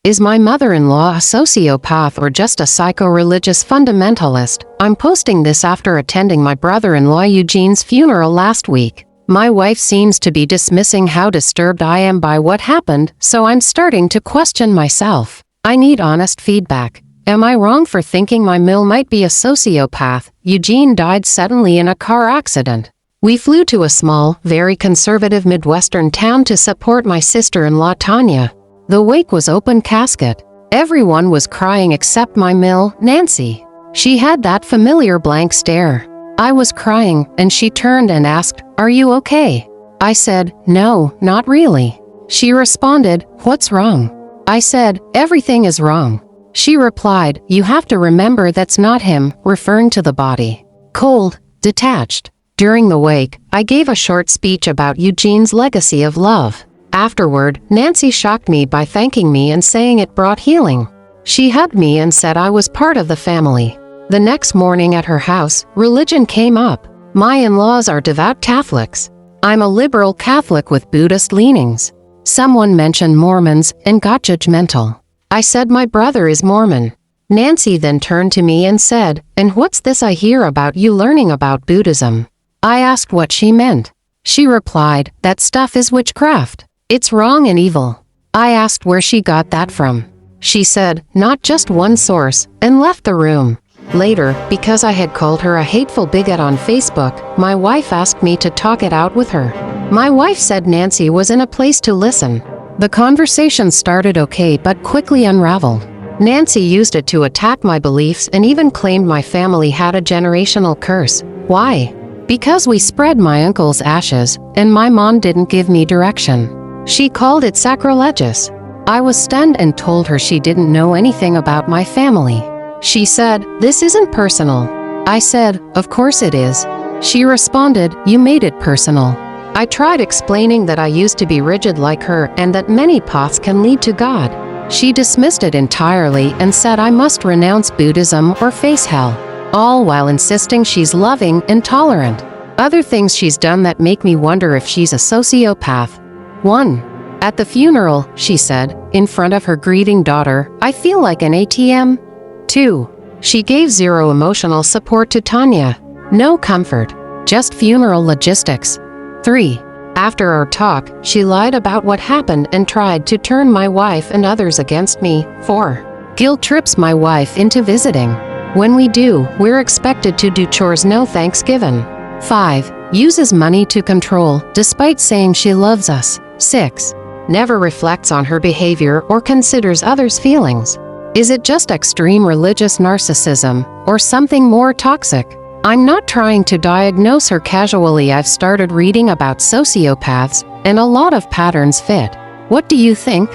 Is my mother-in-law a sociopath or just a psycho-religious fundamentalist? I'm posting this after attending my brother-in-law Eugene's funeral last week. My wife seems to be dismissing how disturbed I am by what happened, so I'm starting to question myself. I need honest feedback. Am I wrong for thinking my mill might be a sociopath? Eugene died suddenly in a car accident. We flew to a small, very conservative Midwestern town to support my sister-in-law Tanya. The wake was open casket. Everyone was crying except my mill, Nancy. She had that familiar blank stare. I was crying, and she turned and asked, "Are you okay?" I said, "No, not really." She responded, "What's wrong?" I said, "Everything is wrong." She replied, "You have to remember that's not him," referring to the body. Cold, detached. During the wake, I gave a short speech about Eugene's legacy of love. Afterward, Nancy shocked me by thanking me and saying it brought healing. She hugged me and said I was part of the family. The next morning at her house, religion came up. My in-laws are devout Catholics. I'm a liberal Catholic with Buddhist leanings. Someone mentioned Mormons and got judgmental. I said my brother is Mormon. Nancy then turned to me and said, "And what's this I hear about you learning about Buddhism?" I asked what she meant. She replied, "That stuff is witchcraft. It's wrong and evil." I asked where she got that from. She said, "Not just one source," and left the room. Later, because I had called her a hateful bigot on Facebook, my wife asked me to talk it out with her. My wife said Nancy was in a place to listen. The conversation started okay but quickly unraveled. Nancy used it to attack my beliefs and even claimed my family had a generational curse. Why? Because we spread my uncle's ashes, and my mom didn't give me direction. She called it sacrilegious. I was stunned and told her she didn't know anything about my family. She said, "This isn't personal." I said, "Of course it is." She responded, "You made it personal." I tried explaining that I used to be rigid like her and that many paths can lead to God. She dismissed it entirely and said I must renounce Buddhism or face hell, all while insisting she's loving and tolerant. Other things she's done that make me wonder if she's a sociopath. 1. At the funeral, she said, in front of her grieving daughter, "I feel like an ATM." 2. She gave zero emotional support to Tanya. No comfort, just funeral logistics. 3. After our talk, she lied about what happened and tried to turn my wife and others against me. 4. Guilt trips my wife into visiting. When we do, we're expected to do chores no thanks given. 5. Uses money to control, despite saying she loves us. 6. Never reflects on her behavior or considers others' feelings. Is it just extreme religious narcissism, or something more toxic? I'm not trying to diagnose her casually. I've started reading about sociopaths, and a lot of patterns fit. What do you think?